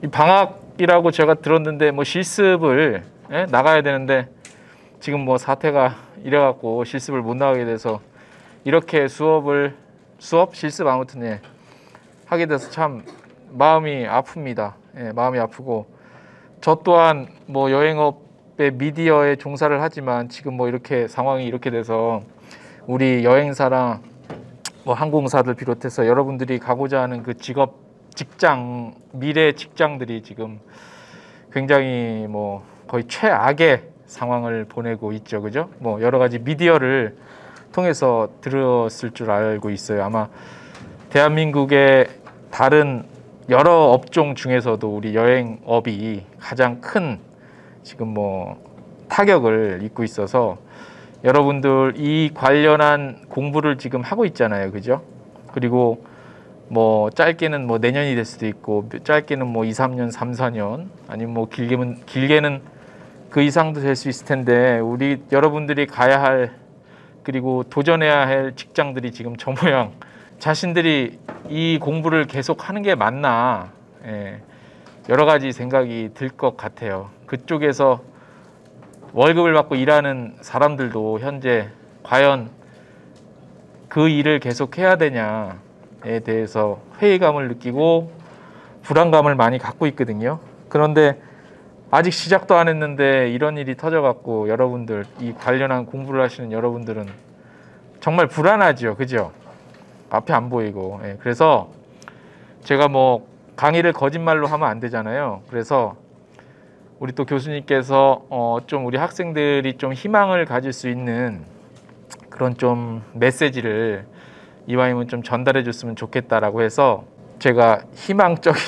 이 방학이라고 제가 들었는데 뭐 실습을 나가야 되는데 지금 뭐 사태가 이래갖고 실습을 못 나가게 돼서 이렇게 실습 아무튼 하게 돼서 참 마음이 아픕니다. 마음이 아프고 저 또한 뭐 여행업의 미디어에 종사를 하지만 지금 뭐 이렇게 상황이 이렇게 돼서 우리 여행사랑 뭐 항공사들 비롯해서 여러분들이 가고자 하는 그 직장, 미래 직장들이 지금 굉장히 뭐 거의 최악의 상황을 보내고 있죠. 그죠? 뭐 여러 가지 미디어를 통해서 들었을 줄 알고 있어요. 아마 대한민국의 다른 여러 업종 중에서도 우리 여행업이 가장 큰 지금 뭐 타격을 입고 있어서 여러분들 이 관련한 공부를 지금 하고 있잖아요. 그죠? 그리고 뭐 짧게는 뭐 내년이 될 수도 있고 짧게는 뭐 2, 3년, 3, 4년 아니면 뭐 길게는 그 이상도 될 수 있을 텐데 우리 여러분들이 가야 할 그리고 도전해야 할 직장들이 지금 저 모양 자신들이 이 공부를 계속 하는 게 맞나 여러 가지 생각이 들 것 같아요. 그쪽에서 월급을 받고 일하는 사람들도 현재 과연 그 일을 계속 해야 되냐에 대해서 회의감을 느끼고 불안감을 많이 갖고 있거든요. 그런데 아직 시작도 안 했는데 이런 일이 터져갖고 여러분들 이 관련한 공부를 하시는 여러분들은 정말 불안하죠. 그죠? 앞에 안 보이고. 그래서 제가 뭐 강의를 거짓말로 하면 안 되잖아요. 그래서 우리 또 교수님께서 좀 우리 학생들이 좀 희망을 가질 수 있는 그런 좀 메시지를 이왕이면 좀 전달해 줬으면 좋겠다라고 해서 제가 희망적인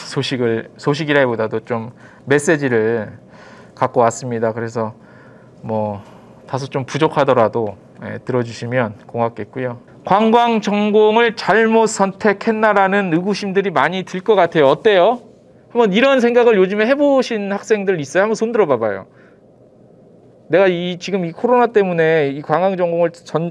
소식이라기보다도 좀 메시지를 갖고 왔습니다. 그래서 뭐 다소 좀 부족하더라도 들어주시면 고맙겠고요. 관광 전공을 잘못 선택했나라는 의구심들이 많이 들 것 같아요. 어때요? 한번 이런 생각을 요즘에 해보신 학생들 있어요? 한번 손 들어봐봐요. 내가 지금 이 코로나 때문에 이 관광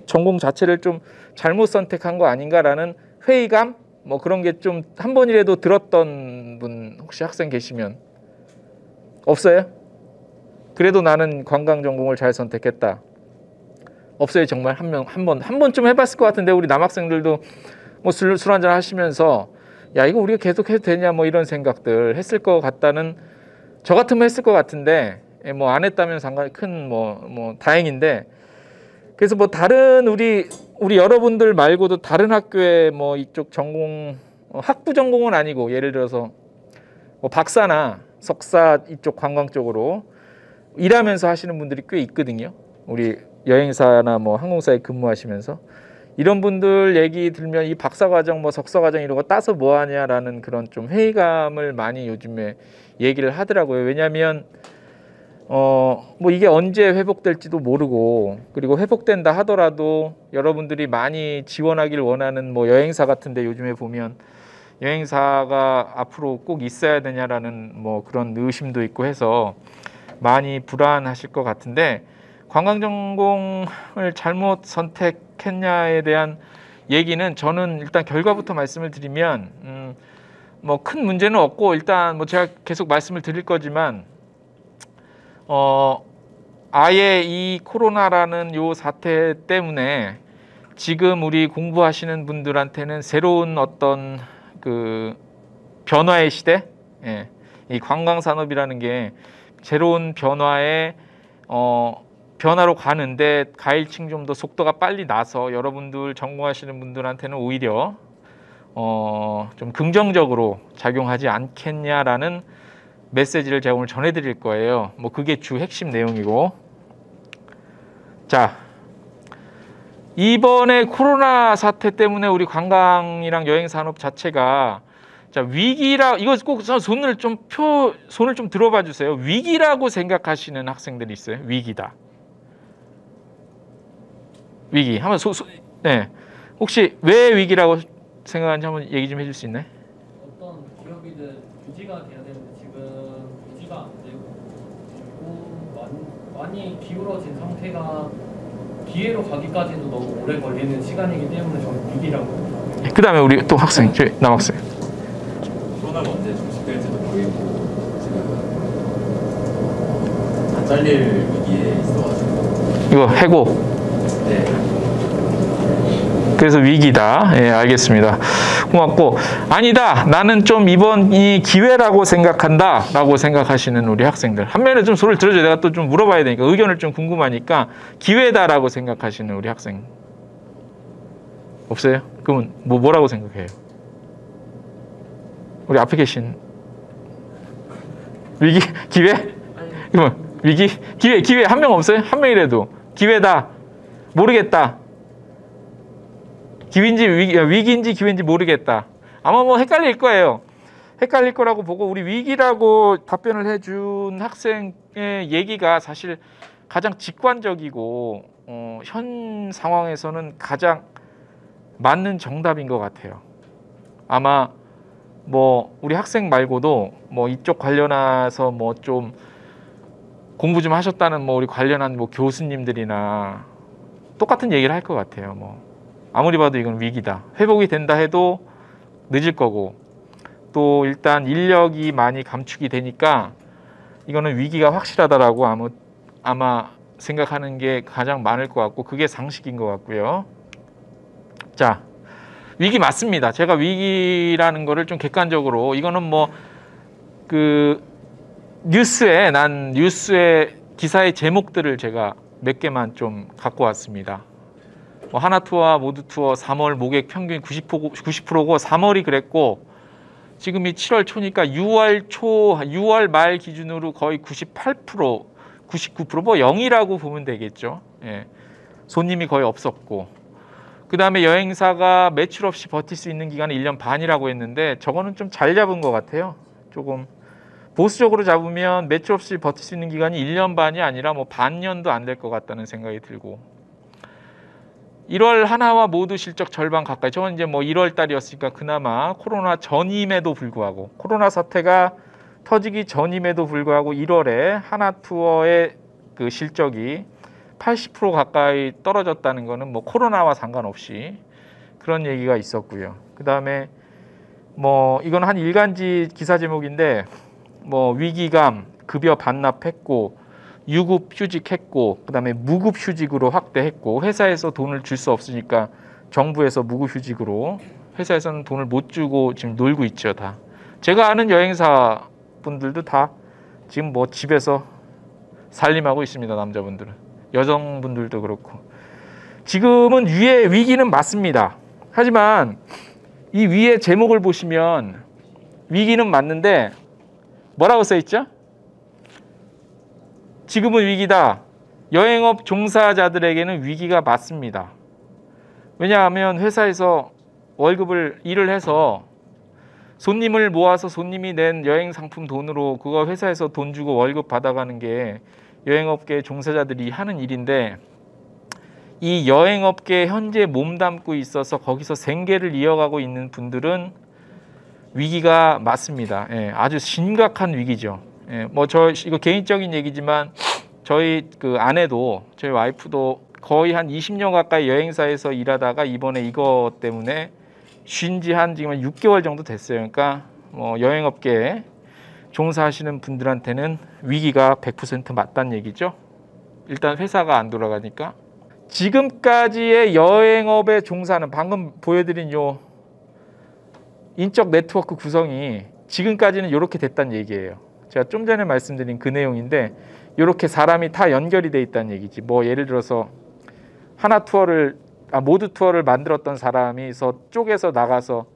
전공 자체를 좀 잘못 선택한 거 아닌가라는 회의감? 뭐 그런 게 좀 한 번이라도 들었던 분 혹시 학생 계시면 없어요? 그래도 나는 관광 전공을 잘 선택했다. 없어요. 정말 한 번쯤 해봤을 것 같은데 우리 남학생들도 뭐 술 한잔 하시면서 야 이거 우리가 계속 해도 되냐 뭐 이런 생각들 했을 것 같다는 저 같으면 했을 것 같은데 뭐 안 했다면 상당히 큰 뭐 다행인데 그래서 뭐 다른 우리 여러분들 말고도 다른 학교에 뭐 이쪽 전공 학부 전공은 아니고 예를 들어서 뭐 박사나 석사 이쪽 관광 쪽으로 일하면서 하시는 분들이 꽤 있거든요. 우리 여행사나 뭐 항공사에 근무하시면서 이런 분들 얘기 들면 이 박사과정 뭐 석사과정 이런 거 따서 뭐 하냐라는 그런 좀 회의감을 많이 요즘에 얘기를 하더라고요. 왜냐하면 뭐 이게 언제 회복될지도 모르고 그리고 회복된다 하더라도 여러분들이 많이 지원하길 원하는 뭐 여행사 같은데 요즘에 보면 여행사가 앞으로 꼭 있어야 되냐라는 뭐 그런 의심도 있고 해서 많이 불안하실 것 같은데 관광전공을 잘못 선택했냐에 대한 얘기는 저는 일단 결과부터 말씀을 드리면 뭐 큰 문제는 없고 일단 뭐 제가 계속 말씀을 드릴 거지만 아예 이 코로나라는 요 사태 때문에 지금 우리 공부하시는 분들한테는 새로운 어떤 그 변화의 시대, 이 관광산업이라는 게 새로운 변화의 변화로 가는데 가일층 좀 더 속도가 빨리 나서 여러분들 전공하시는 분들한테는 오히려 좀 긍정적으로 작용하지 않겠냐라는 메시지를 제가 오늘 전해드릴 거예요. 뭐 그게 주 핵심 내용이고, 자 이번에 코로나 사태 때문에 우리 관광이랑 여행 산업 자체가 자 위기라 이거 꼭 손을 좀 들어봐 주세요. 위기라고 생각하시는 학생들이 있어요. 위기다. 위기. 한번 네. 혹시 왜 위기라고 생각하는지 한번 얘기 좀 해줄 수 있나요? 어떤 기업이든 유지가 돼야 되는데 지금 유지가 안 되고 그리고 많이 기울어진 상태가 기회로 가기까지도 너무 오래 걸리는 시간이기 때문에 저는 위기라고 생각합니다. 그 다음에 우리 또 학생, 남학생. 코로나가 언제 종식될지도 모르겠고 잘릴 위기에 있어가지고. 이거 해고. 네. 그래서 위기다. 예, 알겠습니다. 고맙고, 아니다. 나는 좀 이번이 기회라고 생각한다. 라고 생각하시는 우리 학생들. 한 면에 좀 소리를 들어줘야 내가 또 좀 물어봐야 되니까, 의견을 좀 궁금하니까, 기회다라고 생각하시는 우리 학생. 없어요? 그러면 뭐라고 생각해요? 우리 앞에 계신. 위기? 기회? 그러면 위기? 기회 한 명 없어요? 한 명이라도. 기회다. 모르겠다. 기회인지 위기인지 기회인지 모르겠다. 아마 뭐 헷갈릴 거예요. 헷갈릴 거라고 보고 우리 위기라고 답변을 해준 학생의 얘기가 사실 가장 직관적이고 현 상황에서는 가장 맞는 정답인 것 같아요. 아마 뭐 우리 학생 말고도 뭐 이쪽 관련해서 뭐 좀 공부 좀 하셨다는 뭐 우리 관련한 뭐 교수님들이나 똑같은 얘기를 할 것 같아요. 뭐 아무리 봐도 이건 위기다. 회복이 된다 해도 늦을 거고 또 일단 인력이 많이 감축이 되니까 이거는 위기가 확실하다라고 아마 생각하는 게 가장 많을 것 같고 그게 상식인 것 같고요. 자, 위기 맞습니다. 제가 위기라는 거를 좀 객관적으로 이거는 뭐 그 뉴스의 기사의 제목들을 제가 몇 개만 좀 갖고 왔습니다. 뭐 하나투어, 모두투어 3월 모객 평균 90%고 3월이 그랬고 지금이 7월 초니까 6월 말 기준으로 거의 98%, 99%, 뭐 0이라고 보면 되겠죠. 예. 손님이 거의 없었고 그 다음에 여행사가 매출 없이 버틸 수 있는 기간은 1년 반이라고 했는데 저거는 좀 잘 잡은 것 같아요. 조금 보수적으로 잡으면 매출 없이 버틸 수 있는 기간이 1년 반이 아니라 뭐 반년도 안 될 것 같다는 생각이 들고 1월 하나와 모두 실적 절반 가까이 저건 이제 뭐 1월 달이었으니까 그나마 코로나 전임에도 불구하고 코로나 사태가 터지기 전임에도 불구하고 1월에 하나투어의 그 실적이 80% 가까이 떨어졌다는 거는 뭐 코로나와 상관없이 그런 얘기가 있었고요. 그 다음에 뭐 이건 한 일간지 기사 제목인데 뭐 위기감, 급여 반납했고 유급 휴직했고 그 다음에 무급 휴직으로 확대했고 회사에서 돈을 줄 수 없으니까 정부에서 무급 휴직으로 회사에서는 돈을 못 주고 지금 놀고 있죠. 다 제가 아는 여행사 분들도 다 지금 뭐 집에서 살림하고 있습니다. 남자분들은 여성분들도 그렇고 지금은 위의 위기는 맞습니다. 하지만 이 위의 제목을 보시면 위기는 맞는데 뭐라고 써있죠? 지금은 위기다. 여행업 종사자들에게는 위기가 맞습니다. 왜냐하면 회사에서 일을 해서 손님을 모아서 손님이 낸 여행 상품 돈으로 그거 회사에서 돈 주고 월급 받아가는 게 여행업계 종사자들이 하는 일인데 이 여행업계에 현재 몸담고 있어서 거기서 생계를 이어가고 있는 분들은 위기가 맞습니다. 예, 아주 심각한 위기죠. 예, 뭐 이거 개인적인 얘기지만 저희 그 아내도 저희 와이프도 거의 한 20년 가까이 여행사에서 일하다가 이번에 이거 때문에 쉰 지 한 지금 6개월 정도 됐어요. 그러니까 뭐 여행업계에 종사하시는 분들한테는 위기가 100% 맞다는 얘기죠. 일단 회사가 안 돌아가니까. 지금까지의 여행업에 종사하는 방금 보여드린 요 인적 네트워크 구성이 지금까지는 이렇게 됐다는 얘기예요. 제가 좀 전에 말씀드린 그 내용인데 이렇게 사람이 다 연결이 돼 있다는 얘기지. 뭐 예를 들어서 모두 투어를 만들었던 사람이 쪼개서 나가서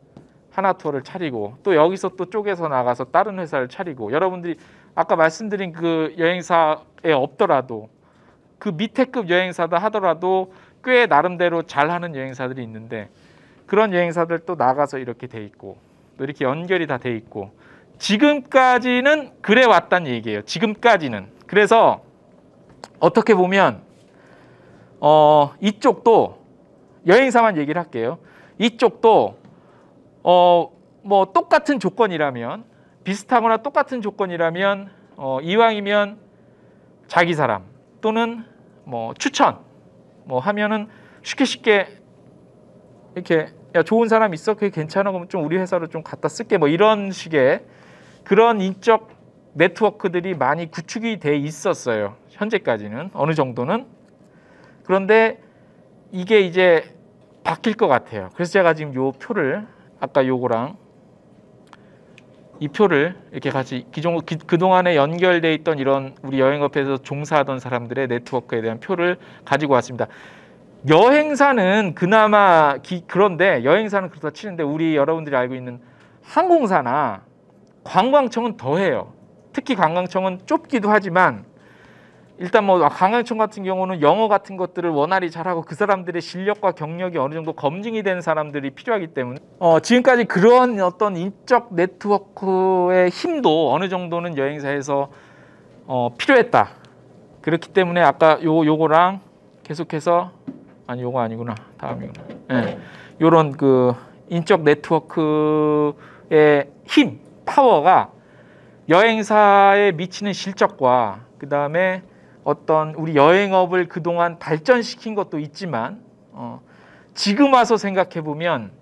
하나 투어를 차리고 또 여기서 또 쪼개서 나가서 다른 회사를 차리고 여러분들이 아까 말씀드린 그 여행사에 없더라도 그 밑에 급 여행사다 하더라도 꽤 나름대로 잘하는 여행사들이 있는데 그런 여행사들 또 나가서 이렇게 돼 있고 또 이렇게 연결이 다 돼 있고 지금까지는 그래 왔단 얘기예요. 지금까지는. 그래서 어떻게 보면 이쪽도 여행사만 얘기를 할게요. 이쪽도 뭐 똑같은 조건이라면 비슷하거나 똑같은 조건이라면 이왕이면 자기 사람 또는 뭐 추천 뭐 하면은 쉽게 이렇게 야 좋은 사람 있어? 그게 괜찮아? 그러면 좀 우리 회사로 좀 갖다 쓸게 뭐 이런 식의 그런 인적 네트워크들이 많이 구축이 돼 있었어요. 현재까지는 어느 정도는. 그런데 이게 이제 바뀔 것 같아요. 그래서 제가 지금 요 표를 아까 요거랑 이 표를 이렇게 같이 그동안에 연결돼 있던 이런 우리 여행업에서 종사하던 사람들의 네트워크에 대한 표를 가지고 왔습니다. 여행사는 그나마 그런데 여행사는 그렇다 치는데 우리 여러분들이 알고 있는 항공사나 관광청은 더해요. 특히 관광청은 좁기도 하지만 일단 뭐 관광청 같은 경우는 영어 같은 것들을 원활히 잘하고 그 사람들의 실력과 경력이 어느 정도 검증이 된 사람들이 필요하기 때문에 지금까지 그런 어떤 인적 네트워크의 힘도 어느 정도는 여행사에서 필요했다. 그렇기 때문에 아까 요거랑 계속해서 아니 요거 아니구나 다음이구나. 네. 요런 그 인적 네트워크의 힘, 파워가 여행사에 미치는 실적과 그 다음에 어떤 우리 여행업을 그동안 발전시킨 것도 있지만 지금 와서 생각해 보면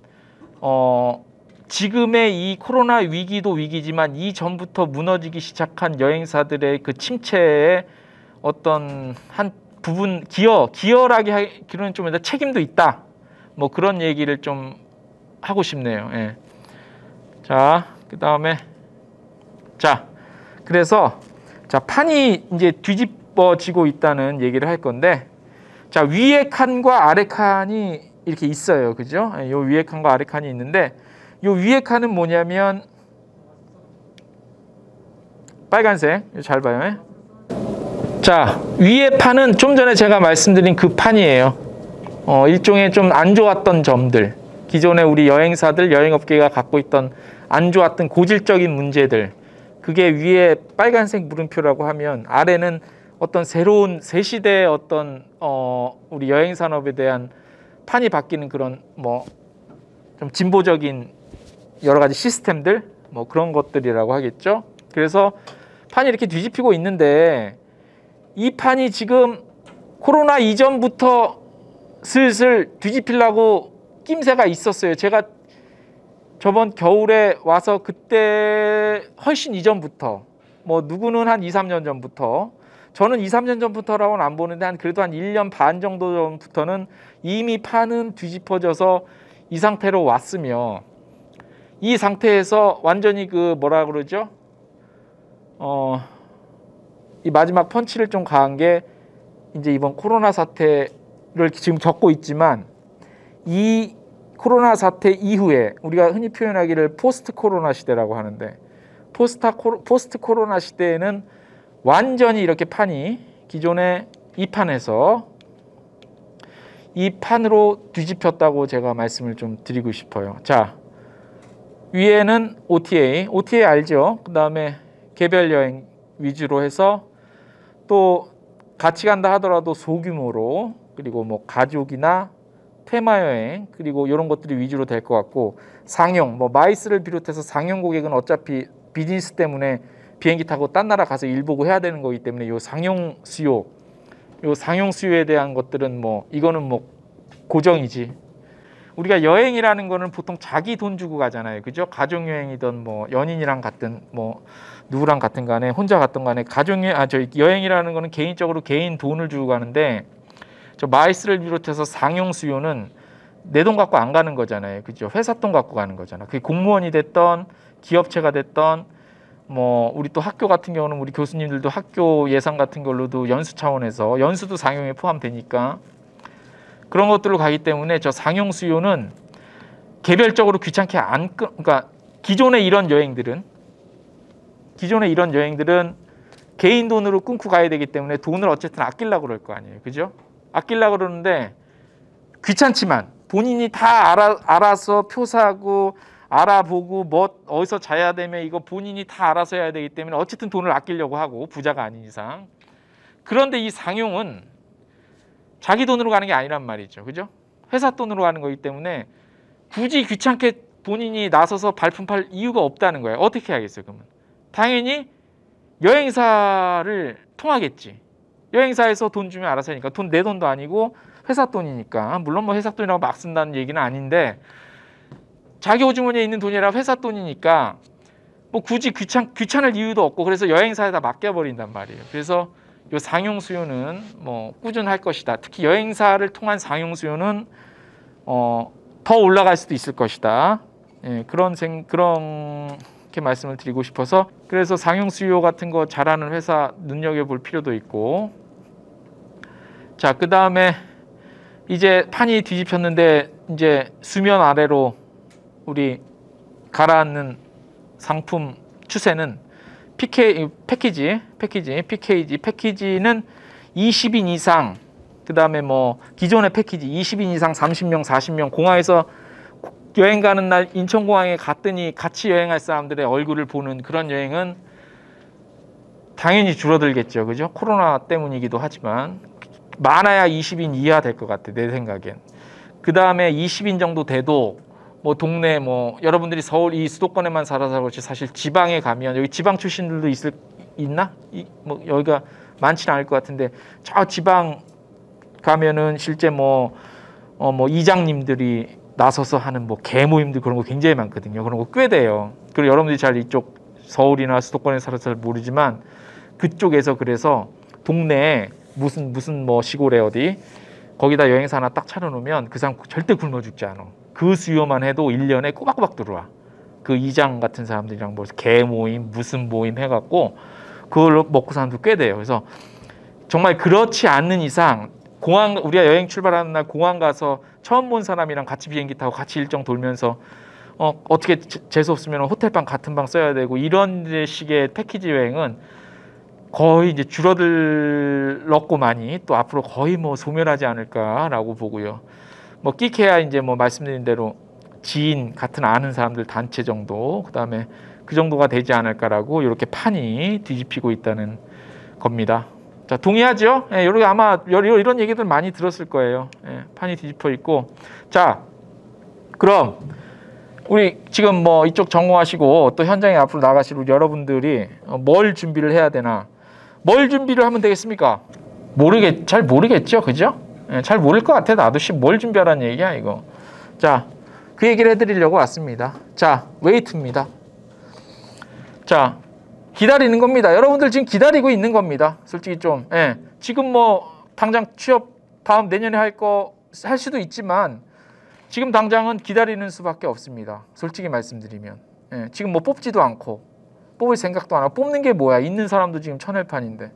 지금의 이 코로나 위기도 위기지만 이전부터 무너지기 시작한 여행사들의 그 침체에 어떤 한 부분 기여라기 하기로는 좀 책임도 있다. 뭐 그런 얘기를 좀 하고 싶네요. 예. 자, 그 다음에 그래서 판이 이제 뒤집어지고 있다는 얘기를 할 건데, 위에 칸과 아래 칸이 이렇게 있어요, 그죠? 요 위에 칸과 아래 칸이 있는데, 요 위에 칸은 뭐냐면 빨간색, 잘 봐요. 위에 판은 좀 전에 제가 말씀드린 그 판이에요. 일종의 좀 안 좋았던 점들, 기존에 우리 여행사들, 여행업계가 갖고 있던 안 좋았던 고질적인 문제들, 그게 위에 빨간색 물음표라고 하면 아래는 어떤 새로운 새 시대의 어떤 우리 여행 산업에 대한 판이 바뀌는 그런 뭐 좀 진보적인 여러 가지 시스템들 뭐 그런 것들이라고 하겠죠. 그래서 판이 이렇게 뒤집히고 있는데 이 판이 지금 코로나 이전부터 슬슬 뒤집히려고 낌새가 있었어요. 제가 저번 겨울에 와서 그때 훨씬 이전부터 뭐 누구는 한 2, 3년 전부터 저는 2, 3년 전부터라고는 안 보는데 그래도 한 1년 반 정도 전부터는 이미 판은 뒤집어져서 이 상태로 왔으며 이 상태에서 완전히 그 뭐라 그러죠? 이 마지막 펀치를 좀 가한 게 이제 이번 코로나 사태를 지금 겪고 있지만 이 코로나 사태 이후에 우리가 흔히 표현하기를 포스트 코로나 시대라고 하는데 포스트 코로나 시대에는 완전히 이렇게 판이 기존의 이 판에서 이 판으로 뒤집혔다고 제가 말씀을 좀 드리고 싶어요. 위에는 OTA 알죠? 그 다음에 개별 여행 위주로 해서 또 같이 간다 하더라도 소규모로 그리고 뭐 가족이나 테마 여행 그리고 이런 것들이 위주로 될 것 같고 상용 뭐 마이스를 비롯해서 상용 고객은 어차피 비즈니스 때문에 비행기 타고 딴 나라 가서 일 보고 해야 되는 거기 때문에 요 상용 수요에 대한 것들은 뭐 이거는 뭐 고정이지. 우리가 여행이라는 거는 보통 자기 돈 주고 가잖아요, 그죠? 가족 여행이든 뭐 연인이랑 갔든 뭐 누구랑 갔든 간에 혼자 갔든 간에 여행이라는 거는 개인적으로 개인 돈을 주고 가는데 마이스를 비롯해서 상용 수요는 내 돈 갖고 안 가는 거잖아요, 그죠? 회사 돈 갖고 가는 거잖아. 그게 공무원이 됐던 기업체가 됐던 뭐 우리 또 학교 같은 경우는 우리 교수님들도 학교 예산 같은 걸로도 연수 차원에서 연수도 상용에 포함되니까 그런 것들로 가기 때문에 상용 수요는 개별적으로 귀찮게 그러니까 기존의 이런 여행들은 개인 돈으로 끊고 가야 되기 때문에 돈을 어쨌든 아끼려고 그럴 거 아니에요, 그죠? 아끼려고 그러는데 귀찮지만 본인이 다 알아서 표 사고 알아보고 뭐 어디서 자야 되면 이거 본인이 다 알아서 해야 되기 때문에 어쨌든 돈을 아끼려고 하고 부자가 아닌 이상. 그런데 이 상용은 자기 돈으로 가는 게 아니란 말이죠, 그죠? 회사 돈으로 가는 거기 때문에 굳이 귀찮게 본인이 나서서 발품 팔 이유가 없다는 거예요. 어떻게 하겠어요, 그러면? 당연히 여행사를 통하겠지. 여행사에서 돈 주면 알아서 하니까 내 돈도 아니고 회사 돈이니까 물론 뭐 회사 돈이라고 막 쓴다는 얘기는 아닌데 자기 호주머니에 있는 돈이라 회사 돈이니까 뭐 굳이 귀찮을 이유도 없고 그래서 여행사에다 맡겨버린단 말이에요. 그래서 요 상용 수요는 뭐 꾸준할 것이다. 특히 여행사를 통한 상용 수요는 더 올라갈 수도 있을 것이다. 예, 그렇게 말씀을 드리고 싶어서 그래서 상용 수요 같은 거 잘하는 회사 눈여겨볼 필요도 있고 자, 그 다음에 이제 판이 뒤집혔는데 이제 수면 아래로 우리 가라앉는 상품 추세는 패키지는 20인 이상 그 다음에 뭐 기존의 패키지 20인 이상 30명 40명 공항에서 여행 가는 날 인천공항에 갔더니 같이 여행할 사람들의 얼굴을 보는 그런 여행은 당연히 줄어들겠죠. 그죠? 코로나 때문이기도 하지만 많아야 20인 이하 될 것 같아 내 생각엔. 그 다음에 20인 정도 돼도 뭐 동네 뭐 여러분들이 서울 이 수도권에만 살아서 그렇지 사실 지방에 가면 여기 지방 출신들도 있나? 뭐 여기가 많지는 않을 것 같은데 저 지방 가면은 실제 뭐 이장님들이 나서서 하는 뭐 개모임들 그런 거 굉장히 많거든요. 그런 거 꽤 돼요. 그리고 여러분들이 잘 이쪽 서울이나 수도권에 살아서 잘 모르지만 그쪽에서 그래서 동네에 무슨 뭐 시골에 어디 거기다 여행사 하나 딱 차려놓으면 그 사람 절대 굶어 죽지 않아. 그 수요만 해도 1년에 꼬박꼬박 들어와. 그 이장 같은 사람들이랑 뭐 개 모임 무슨 모임 해갖고 그걸로 먹고 사는 사람도 꽤 돼요. 그래서 정말 그렇지 않는 이상 공항 우리가 여행 출발하는 날 공항 가서 처음 본 사람이랑 같이 비행기 타고 같이 일정 돌면서 어떻게 재수 없으면 호텔방 같은 방 써야 되고 이런 식의 패키지 여행은 거의 이제 줄어들었고 많이 또 앞으로 거의 뭐 소멸하지 않을까라고 보고요. 뭐 끼케야 이제 뭐 말씀드린 대로 지인 같은 아는 사람들 단체 정도 그다음에 그 정도가 되지 않을까라고 이렇게 판이 뒤집히고 있다는 겁니다. 자, 동의하죠? 예, 이렇게 아마 이런 얘기들 많이 들었을 거예요. 예, 판이 뒤집혀 있고 자, 그럼 우리 지금 뭐 이쪽 전공하시고 또 현장에 앞으로 나가실 우리 여러분들이 뭘 준비를 해야 되나? 뭘 준비를 하면 되겠습니까? 잘 모르겠죠, 그죠? 예, 잘 모를 것 같아. 나도 뭘 준비하라는 얘기야 이거. 자, 그 얘기를 해드리려고 왔습니다. 자, 웨이트입니다. 자, 기다리는 겁니다. 여러분들 지금 기다리고 있는 겁니다. 솔직히 좀 지금 뭐 당장 취업 다음 내년에 할 수도 있지만 지금 당장은 기다리는 수밖에 없습니다. 솔직히 말씀드리면 지금 뭐 뽑지도 않고 뽑을 생각도 안 하고 뽑는 게 뭐야? 있는 사람도 지금 천헬판인데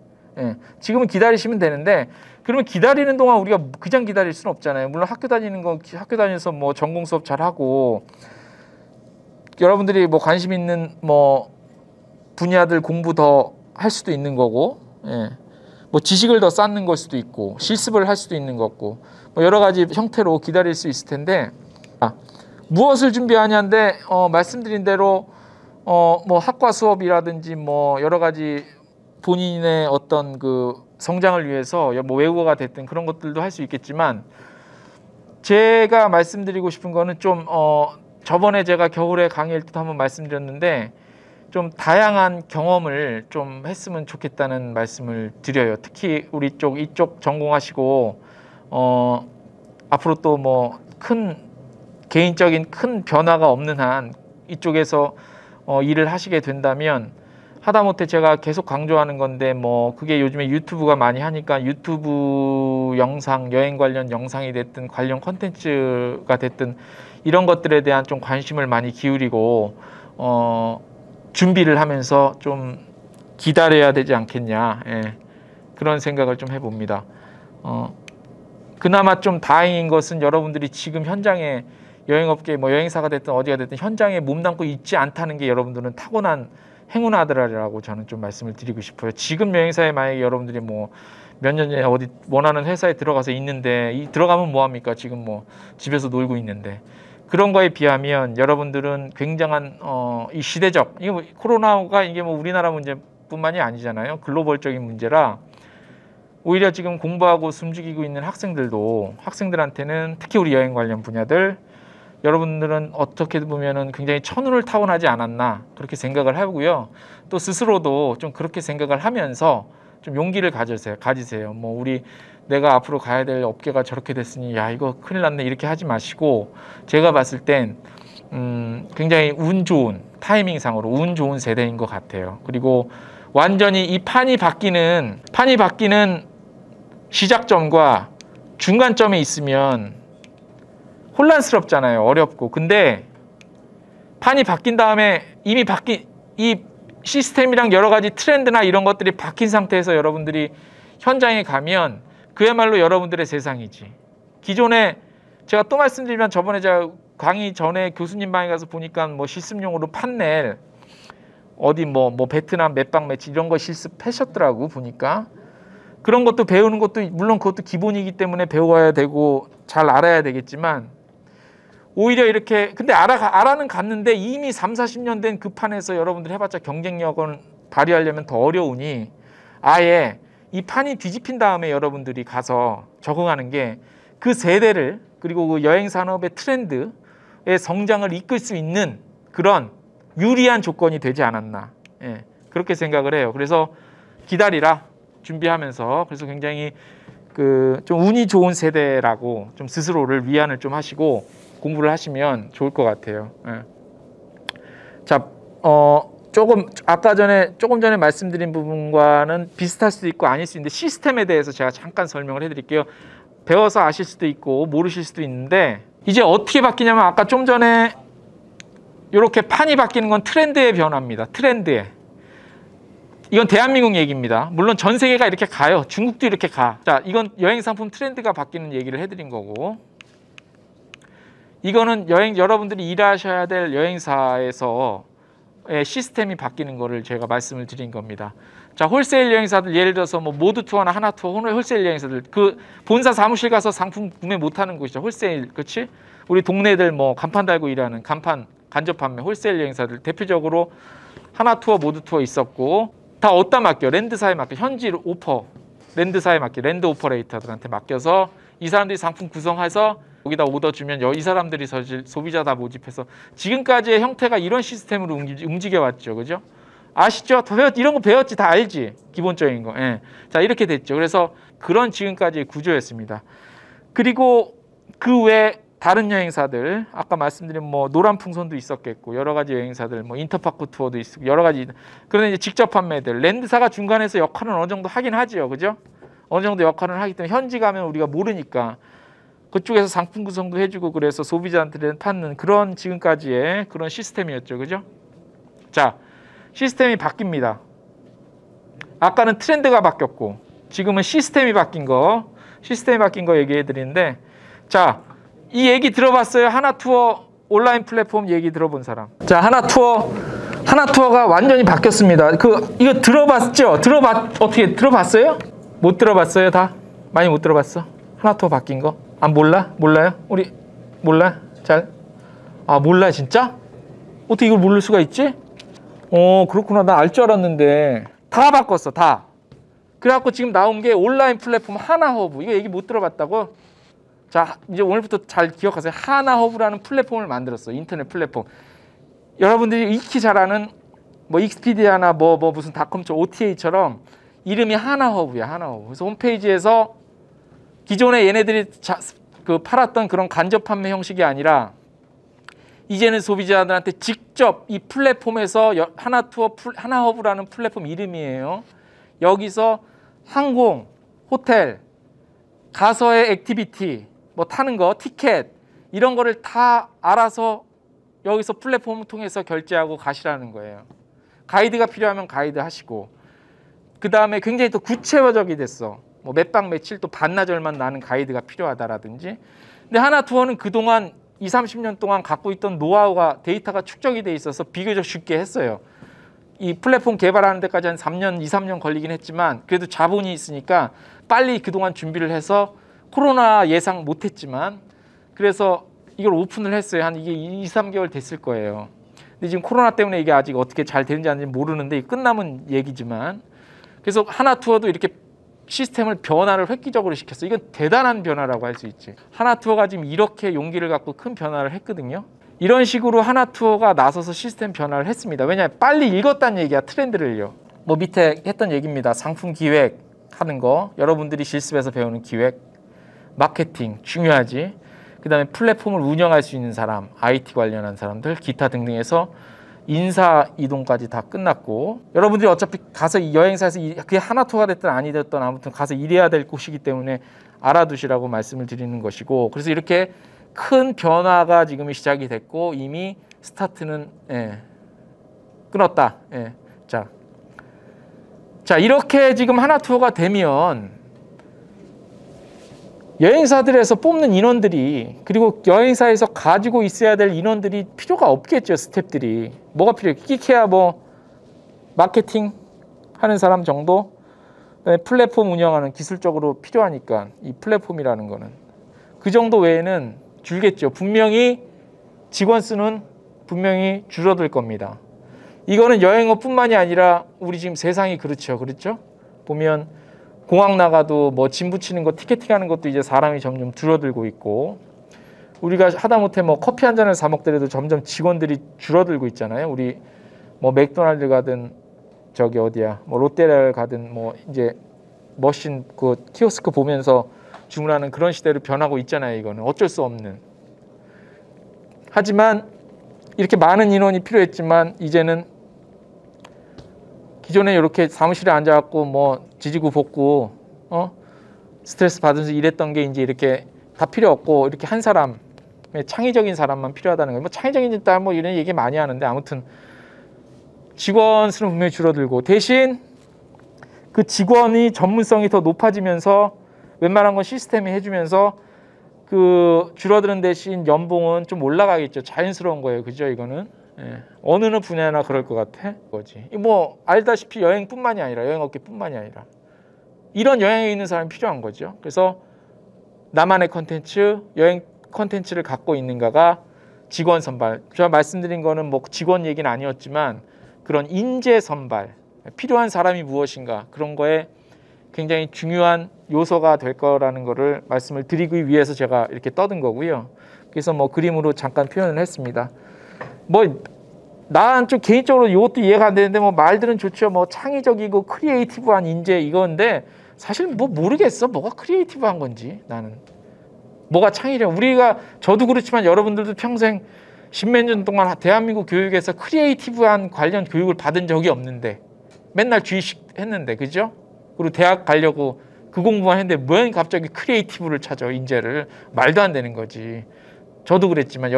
지금은 기다리시면 되는데 그러면 기다리는 동안 우리가 그냥 기다릴 수는 없잖아요. 물론 학교 다니면서 뭐 전공 수업 잘 하고 여러분들이 뭐 관심 있는 뭐 분야들 공부 더 할 수도 있는 거고, 뭐 지식을 더 쌓는 걸 수도 있고, 실습을 할 수도 있는 거고, 뭐 여러 가지 형태로 기다릴 수 있을 텐데, 무엇을 준비하냐인데 말씀드린 대로 뭐 학과 수업이라든지 뭐 여러 가지 본인의 어떤 그 성장을 위해서 뭐 외국어가 됐든 그런 것들도 할 수 있겠지만, 제가 말씀드리고 싶은 거는 좀 저번에 제가 겨울에 강의할 때도 한번 말씀드렸는데. 좀 다양한 경험을 좀 했으면 좋겠다는 말씀을 드려요. 특히 우리 이쪽 전공하시고 앞으로 또 뭐 큰 개인적인 큰 변화가 없는 한 이쪽에서 일을 하시게 된다면 하다못해 제가 계속 강조하는 건데 뭐 그게 요즘에 유튜브가 많이 하니까 유튜브 영상 여행 관련 영상이 됐든 관련 콘텐츠가 됐든 이런 것들에 대한 좀 관심을 많이 기울이고 준비를 하면서 좀 기다려야 되지 않겠냐 그런 생각을 좀 해봅니다. 그나마 좀 다행인 것은 여러분들이 지금 현장에 여행업계 뭐 여행사가 됐든 어디가 됐든 현장에 몸담고 있지 않다는 게 여러분들은 타고난 행운아들이라고 저는 좀 말씀을 드리고 싶어요. 지금 여행사에 만약에 여러분들이 뭐 몇 년 전에 어디 원하는 회사에 들어가서 있는데 들어가면 뭐합니까? 지금 뭐 집에서 놀고 있는데 그런 거에 비하면 여러분들은 굉장한 이 시대적 이게 뭐 코로나가 이게 뭐 우리나라 문제뿐만이 아니잖아요. 글로벌적인 문제라 오히려 지금 공부하고 숨죽이고 있는 학생들한테는 특히 우리 여행 관련 분야들 여러분들은 어떻게 보면은 굉장히 천운을 타고나지 않았나 그렇게 생각을 하고요. 또 스스로도 좀 그렇게 생각을 하면서 좀 용기를 가지세요. 뭐 내가 앞으로 가야 될 업계가 저렇게 됐으니 야 이거 큰일 났네 이렇게 하지 마시고 제가 봤을 땐 굉장히 운 좋은 타이밍상으로 운 좋은 세대인 것 같아요. 그리고 완전히 이 판이 바뀌는 시작점과 중간점에 있으면 혼란스럽잖아요. 어렵고. 근데 판이 바뀐 다음에 이미 이 시스템이랑 여러 가지 트렌드나 이런 것들이 바뀐 상태에서 여러분들이 현장에 가면 그야말로 여러분들의 세상이지. 기존에 제가 또 말씀드리면 저번에 제가 강의 전에 교수님 방에 가서 보니까 뭐 실습용으로 판넬 어디 뭐 베트남 맷방 매치 이런 거 실습하셨더라고 보니까. 그런 것도 배우는 것도 물론 그것도 기본이기 때문에 배워야 되고 잘 알아야 되겠지만 오히려 이렇게 근데 알아는 갔는데 이미 30-40년 된 그 판에서 여러분들 해봤자 경쟁력은 발휘하려면 더 어려우니 아예 이 판이 뒤집힌 다음에 여러분들이 가서 적응하는 게 그 세대를 그리고 그 여행 산업의 트렌드의 성장을 이끌 수 있는 그런 유리한 조건이 되지 않았나. 예, 그렇게 생각을 해요. 그래서 기다리라 준비하면서 그래서 굉장히 좀 운이 좋은 세대라고 좀 스스로를 위안을 좀 하시고 공부를 하시면 좋을 것 같아요. 예. 자, 조금 전에 말씀드린 부분과는 비슷할 수도 있고 아닐 수 있는데 시스템에 대해서 제가 잠깐 설명을 해드릴게요. 배워서 아실 수도 있고 모르실 수도 있는데 이제 어떻게 바뀌냐면 아까 좀 전에 이렇게 판이 바뀌는 건 트렌드의 변화입니다. 트렌드에. 이건 대한민국 얘기입니다. 물론 전 세계가 이렇게 가요. 중국도 이렇게 가. 자, 이건 여행 상품 트렌드가 바뀌는 얘기를 해드린 거고 이거는 여러분들이 일하셔야 될 여행사에서의 시스템이 바뀌는 거를 제가 말씀을 드린 겁니다. 자, 홀세일 여행사들 예를 들어서 뭐 모두 투어나 하나 투어, 홀세일 여행사들 그 본사 사무실 가서 상품 구매 못하는 곳이죠. 홀세일, 그렇지? 우리 동네들 뭐 간판 달고 일하는 간접 판매 홀세일 여행사들 대표적으로 하나 투어, 모두 투어 있었고 다 어디다 맡겨? 랜드사에 맡겨. 현지 랜드사에 맡겨. 랜드 오퍼레이터들한테 맡겨서 이 사람들이 상품 구성해서 여기다 오더 주면 이 사람들이 소비자 다 모집해서 지금까지의 형태가 이런 시스템으로 움직여 왔죠. 그죠? 아시죠? 이런 거 배웠지. 다 알지? 기본적인 거. 예. 자, 이렇게 됐죠. 그래서 그런 지금까지의 구조였습니다. 그리고 그 외 다른 여행사들 아까 말씀드린 뭐 노란풍선도 있었겠고 여러 가지 여행사들 뭐 인터파크 투어도 있고 여러 가지 그런데 이제 직접 판매들 랜드사가 중간에서 역할은 어느 정도 하긴 하지요. 그죠? 어느 정도 역할은 하기 때문에 현지 가면 우리가 모르니까 그쪽에서 상품 구성도 해주고 그래서 소비자한테 받는 그런 지금까지의 그런 시스템이었죠. 그죠? 자, 시스템이 바뀝니다. 아까는 트렌드가 바뀌었고 지금은 시스템이 바뀐 거 얘기해 드리는데 자, 이 얘기 들어봤어요? 하나투어 온라인 플랫폼 얘기 들어본 사람. 자, 하나투어가 완전히 바뀌었습니다. 이거 들어봤죠? 어떻게 들어봤어요? 못 들어봤어요? 다? 많이 못 들어봤어? 하나투어 바뀐 거? 몰라요? 우리 몰라? 잘? 아, 몰라 진짜? 어떻게 이걸 모를 수가 있지? 그렇구나. 나 알 줄 알았는데 다 바꿨어. 다. 그래갖고 지금 나온 게 온라인 플랫폼 하나허브. 이거 얘기 못 들어봤다고? 자, 이제 오늘부터 잘 기억하세요. 하나허브라는 플랫폼을 만들었어. 인터넷 플랫폼. 여러분들이 익히 잘 아는 뭐 익스피디아나 뭐 무슨 닷컴처럼 OTA처럼 이름이 하나허브야. 하나허브. 그래서 홈페이지에서 기존에 얘네들이 팔았던 그런 간접 판매 형식이 아니라 이제는 소비자들한테 직접 이 플랫폼에서 하나허브라는 플랫폼 이름이에요. 여기서 항공, 호텔, 가서의 액티비티, 뭐 타는 거, 티켓 이런 거를 다 알아서 여기서 플랫폼을 통해서 결제하고 가시라는 거예요. 가이드가 필요하면 가이드 하시고 그 다음에 굉장히 또 구체적이 됐어. 뭐 몇 박 며칠 또 반나절만 나는 가이드가 필요하다라든지. 근데 하나투어는 그동안 20-30년 동안 갖고 있던 노하우가 데이터가 축적이 돼 있어서 비교적 쉽게 했어요. 이 플랫폼 개발하는 데까지 한 2-3년 걸리긴 했지만 그래도 자본이 있으니까 빨리 그동안 준비를 해서 코로나 예상 못했지만 그래서 이걸 오픈을 했어요. 한 이게 2-3개월 됐을 거예요. 근데 지금 코로나 때문에 이게 아직 어떻게 잘 되는지 안 되는지 모르는데 끝남은 얘기지만 그래서 하나투어도 이렇게 시스템을 변화를 획기적으로 시켰어요. 이건 대단한 변화라고 할 수 있지. 하나투어가 지금 이렇게 용기를 갖고 큰 변화를 했거든요. 이런 식으로 하나투어가 나서서 시스템 변화를 했습니다. 왜냐하면 빨리 읽었다는 얘기야. 트렌드를요. 뭐 밑에 했던 얘기입니다. 상품 기획하는 거, 여러분들이 실습에서 배우는 기획, 마케팅 중요하지. 그다음에 플랫폼을 운영할 수 있는 사람, IT 관련한 사람들, 기타 등등해서 인사 이동까지 다 끝났고, 여러분들이 어차피 가서 이 여행사에서 그게 하나투어가 됐든 아니 됐든 아무튼 가서 일해야 될 곳이기 때문에 알아두시라고 말씀을 드리는 것이고, 그래서 이렇게 큰 변화가 지금 시작이 됐고 이미 스타트는 끊었다. 자 이렇게 지금 하나투어가 되면 여행사들에서 뽑는 인원들이, 그리고 여행사에서 가지고 있어야 될 인원들이 필요가 없겠죠. 스태프들이 뭐가 필요해? 끼케야 뭐 마케팅 하는 사람 정도, 플랫폼 운영하는 기술적으로 필요하니까 이 플랫폼이라는 거는 그 정도 외에는 줄겠죠. 분명히 직원 수는 분명히 줄어들 겁니다. 이거는 여행업뿐만이 아니라 우리 지금 세상이 그렇죠. 보면 공항 나가도 뭐 짐 붙이는 거, 티켓팅하는 것도 이제 사람이 점점 줄어들고 있고, 우리가 하다못해 뭐 커피 한 잔을 사 먹더라도 점점 직원들이 줄어들고 있잖아요. 우리 뭐 맥도날드 가든 저기 어디야 뭐 롯데를 가든 뭐 이제 머신 그 키오스크 보면서 주문하는 그런 시대로 변하고 있잖아요. 이거는 어쩔 수 없는. 하지만 이렇게 많은 인원이 필요했지만 이제는 기존에 이렇게 사무실에 앉아갖고 뭐 지지고 볶고 스트레스 받으면서 일했던 게 이제 이렇게 다 필요 없고 이렇게 한 사람의 창의적인 사람만 필요하다는 거예요. 뭐 창의적인 딸 뭐 이런 얘기 많이 하는데 아무튼 직원 수는 분명히 줄어들고, 대신 그 직원이 전문성이 더 높아지면서 웬만한 건 시스템이 해주면서 그 줄어드는 대신 연봉은 좀 올라가겠죠. 자연스러운 거예요. 그죠? 이거는 어느 분야나 그럴 것 같아. 거지. 뭐 알다시피 여행뿐만이 아니라 여행업계뿐만이 아니라 이런 여행에 있는 사람이 필요한 거죠. 그래서 나만의 컨텐츠, 여행 컨텐츠를 갖고 있는가가 직원 선발. 제가 말씀드린 거는 뭐 직원 얘기는 아니었지만 그런 인재 선발, 필요한 사람이 무엇인가 그런 거에 굉장히 중요한 요소가 될 거라는 거를 말씀을 드리기 위해서 제가 이렇게 떠든 거고요. 그래서 뭐 그림으로 잠깐 표현을 했습니다. 뭐 난 좀 개인적으로 이것도 이해가 안 되는데 뭐 말들은 좋죠. 뭐 창의적이고 크리에이티브한 인재 이건데 사실 뭐 모르겠어. 뭐가 크리에이티브한 건지 나는. 뭐가 창의력. 우리가 저도 그렇지만 여러분들도 평생 십몇 년 동안 대한민국 교육에서 크리에이티브한 관련 교육을 받은 적이 없는데 맨날 주의식 했는데, 그죠? 그리고 대학 가려고 그 공부만 했는데 왜 갑자기 크리에이티브를 찾아, 인재를. 말도 안 되는 거지. 저도 그랬지만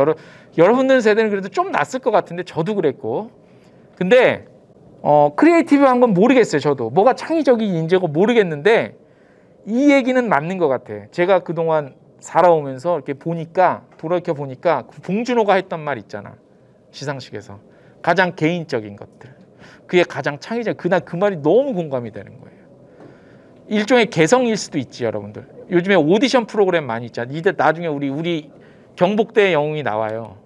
여러분들 세대는 그래도 좀 낫을 것 같은데 저도 그랬고. 근데 크리에이티브한 건 모르겠어요. 저도 뭐가 창의적인 인재고 모르겠는데 이 얘기는 맞는 것 같아. 제가 그동안 살아오면서 이렇게 보니까, 돌이켜 보니까 봉준호가 했던 말 있잖아. 시상식에서 가장 개인적인 것들, 그게 가장 창의적. 그날 그 말이 너무 공감이 되는 거예요. 일종의 개성일 수도 있지. 여러분들 요즘에 오디션 프로그램 많이 있잖아. 이제 나중에 우리 경복대의 영웅이 나와요.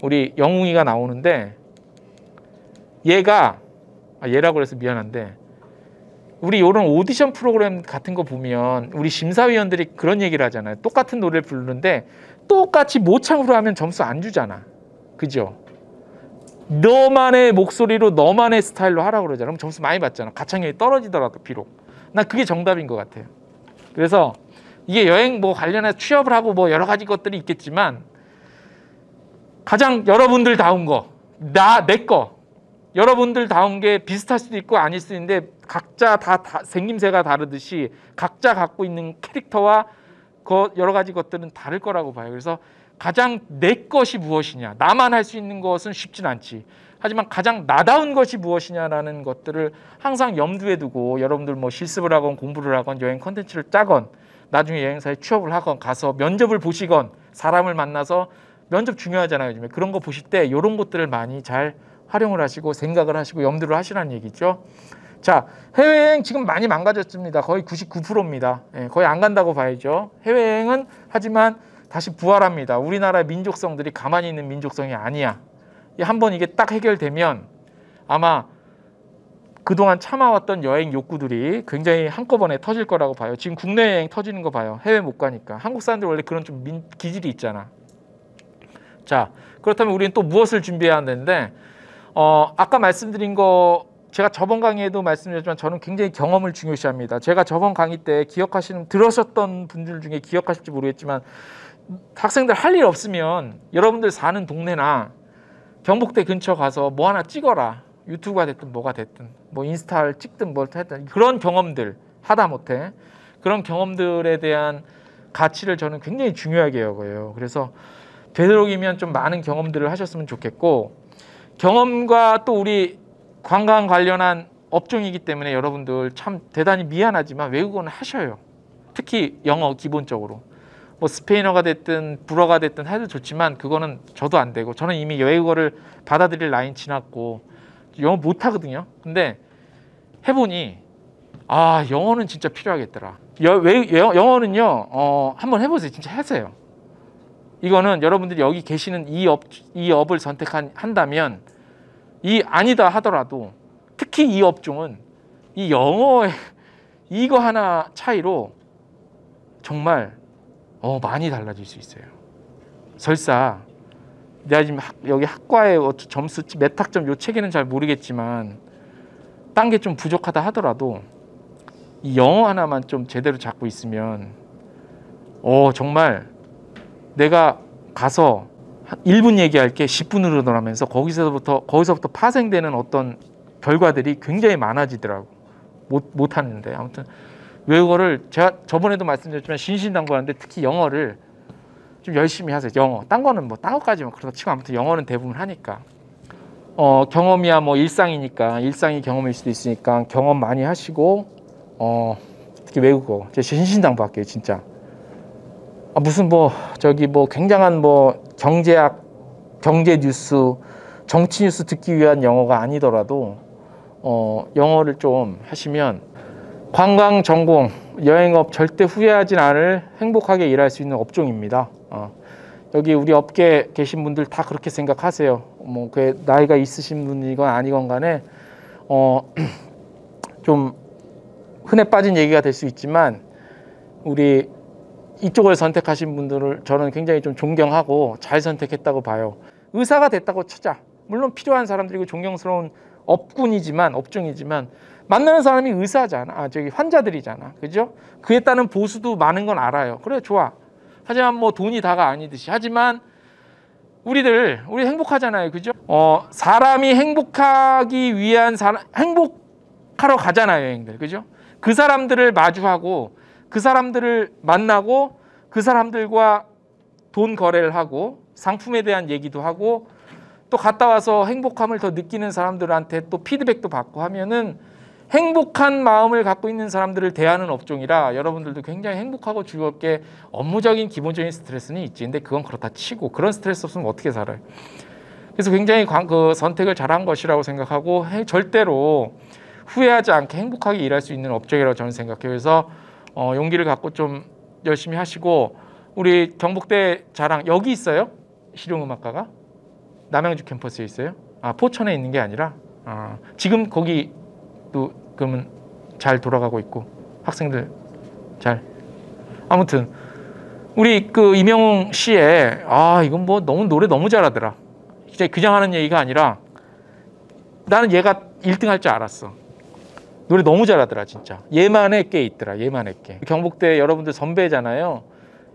우리 영웅이가 나오는데 얘라고 해서 미안한데 우리 이런 오디션 프로그램 같은 거 보면 우리 심사위원들이 그런 얘기를 하잖아요. 똑같은 노래를 부르는데 똑같이 모창으로 하면 점수 안 주잖아. 그죠? 너만의 목소리로 너만의 스타일로 하라고 그러잖아. 그럼 점수 많이 받잖아. 가창력이 떨어지더라도 비록. 난 그게 정답인 것 같아요. 그래서 이게 여행 뭐 관련해서 취업을 하고 뭐 여러 가지 것들이 있겠지만 가장 여러분들 다운 거, 내 거, 여러분들 다운 게 비슷할 수도 있고 아닐 수도 있는데 각자 다 생김새가 다르듯이 각자 갖고 있는 캐릭터와 여러 가지 것들은 다를 거라고 봐요. 그래서 가장 내 것이 무엇이냐, 나만 할 수 있는 것은 쉽진 않지. 하지만 가장 나다운 것이 무엇이냐라는 것들을 항상 염두에 두고 여러분들 뭐 실습을 하건 공부를 하건 여행 컨텐츠를 짜건 나중에 여행사에 취업을 하건 가서 면접을 보시건 사람을 만나서 면접 중요하잖아요. 요즘에 그런 거 보실 때 이런 것들을 많이 잘 활용을 하시고 생각을 하시고 염두를 하시라는 얘기죠. 자, 해외여행 지금 많이 망가졌습니다. 거의 99%입니다. 거의 안 간다고 봐야죠. 해외여행은 하지만 다시 부활합니다. 우리나라 민족성들이 가만히 있는 민족성이 아니야. 한번 이게 딱 해결되면 아마 그동안 참아왔던 여행 욕구들이 굉장히 한꺼번에 터질 거라고 봐요. 지금 국내 여행 터지는 거 봐요. 해외 못 가니까. 한국 사람들 원래 그런 좀 기질이 있잖아. 자, 그렇다면 우리는 또 무엇을 준비해야 하는데 아까 말씀드린 거 제가 저번 강의에도 말씀드렸지만 저는 굉장히 경험을 중요시합니다. 제가 저번 강의 때 들으셨던 분들 중에 기억하실지 모르겠지만 학생들 할 일 없으면 여러분들 사는 동네나 경북대 근처 가서 뭐 하나 찍어라. 유튜브가 됐든 뭐가 됐든 뭐 인스타를 찍든 뭘 했든 그런 경험들 하다못해 그런 경험들에 대한 가치를 저는 굉장히 중요하게 여겨요. 그래서 되도록이면 좀 많은 경험들을 하셨으면 좋겠고 경험과 또 우리 관광 관련한 업종이기 때문에 여러분들 참 대단히 미안하지만 외국어는 하셔요. 특히 영어 기본적으로. 뭐 스페인어가 됐든 불어가 됐든 해도 좋지만 그거는 저도 안 되고 저는 이미 외국어를 받아들일 나이는 지났고 영어 못하거든요. 근데 해보니 아 영어는 진짜 필요하겠더라. 영어는요 한번 해보세요. 진짜 하세요. 이거는 여러분들이 여기 계시는 이 업을 선택한다면 이 아니다 하더라도 특히 이 업종은 이 영어의 이거 하나 차이로 정말 많이 달라질 수 있어요. 설사 내가 지금 여기 학과의 점수 몇 학점 요 책에는 잘 모르겠지만 딴 게 좀 부족하다 하더라도 이 영어 하나만 좀 제대로 잡고 있으면 정말 내가 가서 1분 얘기할 게 10분으로 늘어나면서 거기서부터 파생되는 어떤 결과들이 굉장히 많아지더라고. 못 하는데 아무튼 외국어를 제가 저번에도 말씀드렸지만 신신당부하는데 특히 영어를 좀 열심히 하세요. 영어. 딴 거는 뭐 딴 것까지만 그렇다 치고 아무튼 영어는 대부분 하니까. 경험이야 뭐 일상이니까 일상이 경험일 수도 있으니까 경험 많이 하시고 특히 외국어. 제가 신신당부 할게요, 진짜. 무슨 굉장한 경제학, 경제 뉴스, 정치 뉴스 듣기 위한 영어가 아니더라도 영어를 좀 하시면 관광 전공, 여행업 절대 후회하진 않을 행복하게 일할 수 있는 업종입니다. 여기 우리 업계에 계신 분들 다 그렇게 생각하세요. 그 나이가 있으신 분이건 아니건 간에 좀 흔해 빠진 얘기가 될 수 있지만 우리 이쪽을 선택하신 분들을 저는 굉장히 좀 존경하고 잘 선택했다고 봐요. 의사가 됐다고 치자. 물론 필요한 사람들이고 존경스러운 업종이지만 만나는 사람이 의사잖아. 환자들이잖아. 그죠? 그에 따른 보수도 많은 건 알아요. 그래, 좋아. 하지만 돈이 다가 아니듯이. 하지만 우리 행복하잖아요. 그죠? 사람이 행복하기 위한 행복하러 가잖아요, 여행들. 그죠? 그 사람들을 마주하고 그 사람들을 만나고 그 사람들과 돈 거래를 하고 상품에 대한 얘기도 하고 또 갔다 와서 행복함을 더 느끼는 사람들한테 또 피드백도 받고 하면은 행복한 마음을 갖고 있는 사람들을 대하는 업종이라 여러분들도 굉장히 행복하고 즐겁게 업무적인 기본적인 스트레스는 있지. 근데 그건 그렇다 치고 그런 스트레스 없으면 어떻게 살아요? 그래서 굉장히 그 선택을 잘한 것이라고 생각하고 절대로 후회하지 않게 행복하게 일할 수 있는 업종이라고 저는 생각해요. 그래서 용기를 갖고 좀 열심히 하시고 우리 경북대 자랑 여기 있어요? 실용음악과가? 남양주 캠퍼스에 있어요? 포천에 있는 게 아니라 지금 거기도 그러면 잘 돌아가고 있고 학생들 잘 아무튼 우리 그 이명웅 씨의 이건 너무 노래 너무 잘하더라. 진짜 그냥 하는 얘기가 아니라 나는 얘가 1등 할 줄 알았어. 노래 너무 잘하더라 진짜. 얘만의 게 있더라. 얘만의 게. 경북대 여러분들 선배잖아요.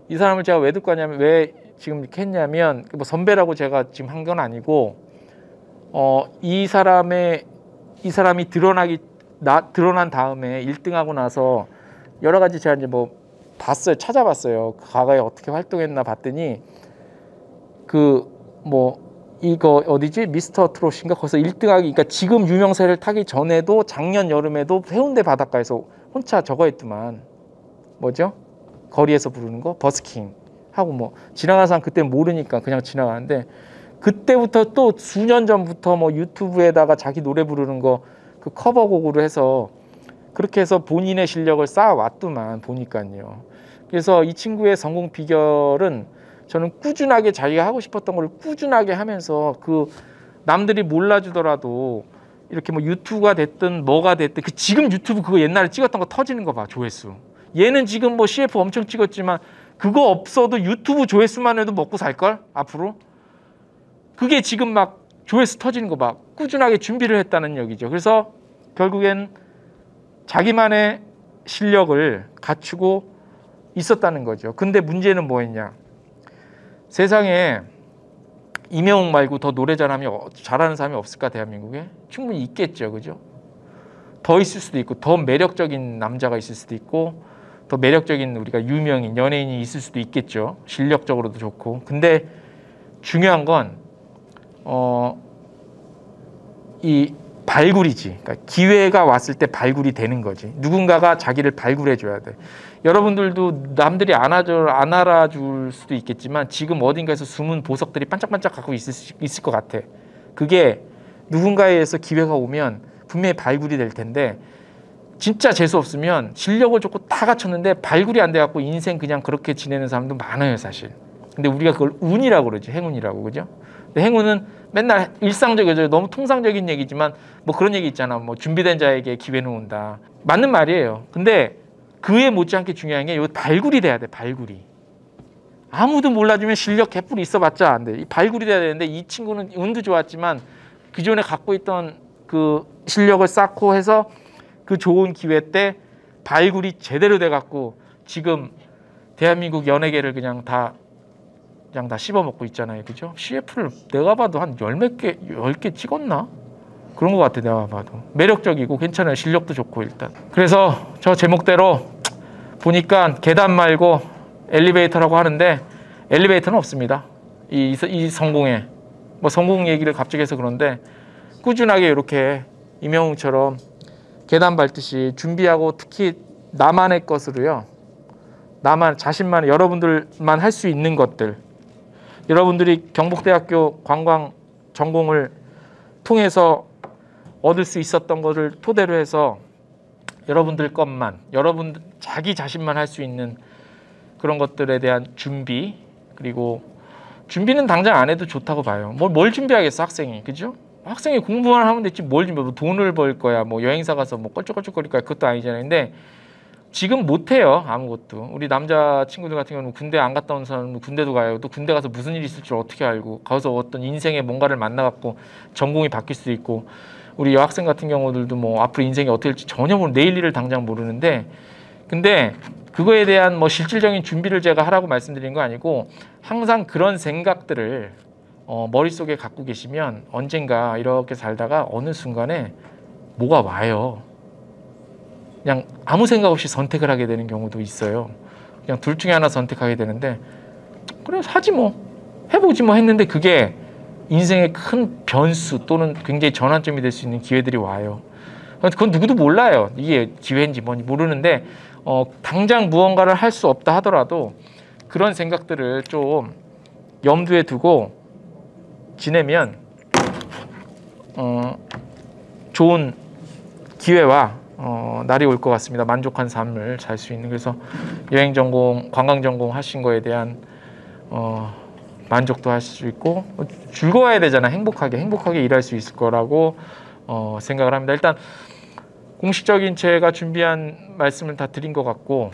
이 사람을 제가 왜 듣고 하냐면 왜 지금 이렇게 했냐면 선배라고 제가 지금 한 건 아니고 이 사람이 드러난 다음에 1등하고 나서 여러 가지 제가 이제 찾아봤어요. 과거에 어떻게 활동했나 봤더니 이거 어디지? 미스터 트롯인가? 거기서 1등하기, 그러니까 지금 유명세를 타기 전에도 작년 여름에도 해운대 바닷가에서 혼자 저거 했더만. 뭐죠? 거리에서 부르는 거? 버스킹 하고 지나가는 사람 그때 모르니까 그냥 지나가는데 그때부터 또 수년 전부터 유튜브에다가 자기 노래 부르는 거 그 커버곡으로 해서 그렇게 해서 본인의 실력을 쌓아왔더만 보니까요. 그래서 이 친구의 성공 비결은 저는 꾸준하게 자기가 하고 싶었던 걸 꾸준하게 하면서 그 남들이 몰라주더라도 이렇게 유튜브가 됐든 뭐가 됐든 지금 유튜브 그거 옛날에 찍었던 거 터지는 거 봐. 조회수. 얘는 지금 CF 엄청 찍었지만 그거 없어도 유튜브 조회수만 해도 먹고 살걸? 앞으로? 그게 지금 조회수 터지는 거 봐. 꾸준하게 준비를 했다는 얘기죠. 그래서 결국엔 자기만의 실력을 갖추고 있었다는 거죠. 근데 문제는 뭐였냐? 세상에 이명웅 말고 더 노래 잘하는 사람이 없을까? 대한민국에? 충분히 있겠죠. 그죠? 더 있을 수도 있고 더 매력적인 남자가 있을 수도 있고 더 매력적인 우리가 유명인, 연예인이 있을 수도 있겠죠. 실력적으로도 좋고. 근데 중요한 건 이 발굴이지. 그러니까 기회가 왔을 때 발굴이 되는 거지. 누군가가 자기를 발굴해 줘야 돼. 여러분들도 남들이 안 알아줄 수도 있겠지만 지금 어딘가에서 숨은 보석들이 반짝반짝 갖고 있을 것 같아. 그게 누군가에 의해서 기회가 오면 분명히 발굴이 될 텐데 진짜 재수 없으면 실력을 조금 다 갖췄는데 발굴이 안 돼갖고 인생 그냥 그렇게 지내는 사람도 많아요, 사실. 근데 우리가 그걸 운이라고 그러지, 행운이라고, 그죠? 근데 행운은 맨날 일상적이죠. 너무 통상적인 얘기지만 뭐 그런 얘기 있잖아. 뭐 준비된 자에게 기회는 온다. 맞는 말이에요. 근데 그에 못지않게 중요한 게 여기 발굴이 돼야 돼, 발굴이. 아무도 몰라주면 실력 개뿔이 있어봤자 안 돼. 이 발굴이 돼야 되는데 이 친구는 운도 좋았지만 기존에 갖고 있던 그 실력을 쌓고 해서 그 좋은 기회 때 발굴이 제대로 돼갖고 지금 대한민국 연예계를 그냥 다 씹어먹고 있잖아요. 그죠? CF를 내가 봐도 한 10개 찍었나? 그런 것 같아, 내가 봐도. 매력적이고 괜찮아요. 실력도 좋고 일단. 그래서 저 제목대로 보니까 계단 말고 엘리베이터라고 하는데 엘리베이터는 없습니다. 이 성공에. 뭐 성공 얘기를 갑자기 해서 그런데 꾸준하게 이렇게 이명웅처럼 계단 밟듯이 준비하고 특히 나만의 것으로요. 자신만, 여러분들만 할 수 있는 것들. 여러분들이 경북대학교 관광 전공을 통해서 얻을 수 있었던 것을 토대로 해서 여러분들 것만, 여러분 자기 자신만 할 수 있는 그런 것들에 대한 준비, 그리고 준비는 당장 안 해도 좋다고 봐요. 뭘 준비하겠어, 학생이. 그죠? 학생이 공부만 하면 됐지 뭘 준비해. 뭐 돈을 벌 거야, 뭐 여행사 가서 뭐 껄쩍껄쩍거릴 거야. 그것도 아니잖아요. 근데 지금 못해요, 아무것도. 우리 남자 친구들 같은 경우는 군대 안 갔다 온 사람은 군대도 가요. 또 군대 가서 무슨 일이 있을 줄 어떻게 알고, 가서 어떤 인생의 뭔가를 만나갖고 전공이 바뀔 수도 있고, 우리 여학생 같은 경우들도 뭐 앞으로 인생이 어떻게 될지 전혀 내일 일을 당장 모르는데, 근데 그거에 대한 뭐 실질적인 준비를 제가 하라고 말씀드린 거 아니고 항상 그런 생각들을 머릿속에 갖고 계시면 언젠가 이렇게 살다가 어느 순간에 뭐가 와요. 그냥 아무 생각 없이 선택을 하게 되는 경우도 있어요. 그냥 둘 중에 하나 선택하게 되는데 그래 하지 뭐, 해보지 뭐 했는데 그게 인생의 큰 변수 또는 굉장히 전환점이 될 수 있는 기회들이 와요. 그건 누구도 몰라요. 이게 기회인지 뭔지 모르는데 당장 무언가를 할 수 없다 하더라도 그런 생각들을 좀 염두에 두고 지내면 좋은 기회와 날이 올 것 같습니다. 만족한 삶을 살 수 있는. 그래서 여행 전공, 관광 전공 하신 거에 대한 만족도 할 수 있고 즐거워야 되잖아. 행복하게 일할 수 있을 거라고 생각을 합니다. 일단 공식적인 제가 준비한 말씀을 다 드린 것 같고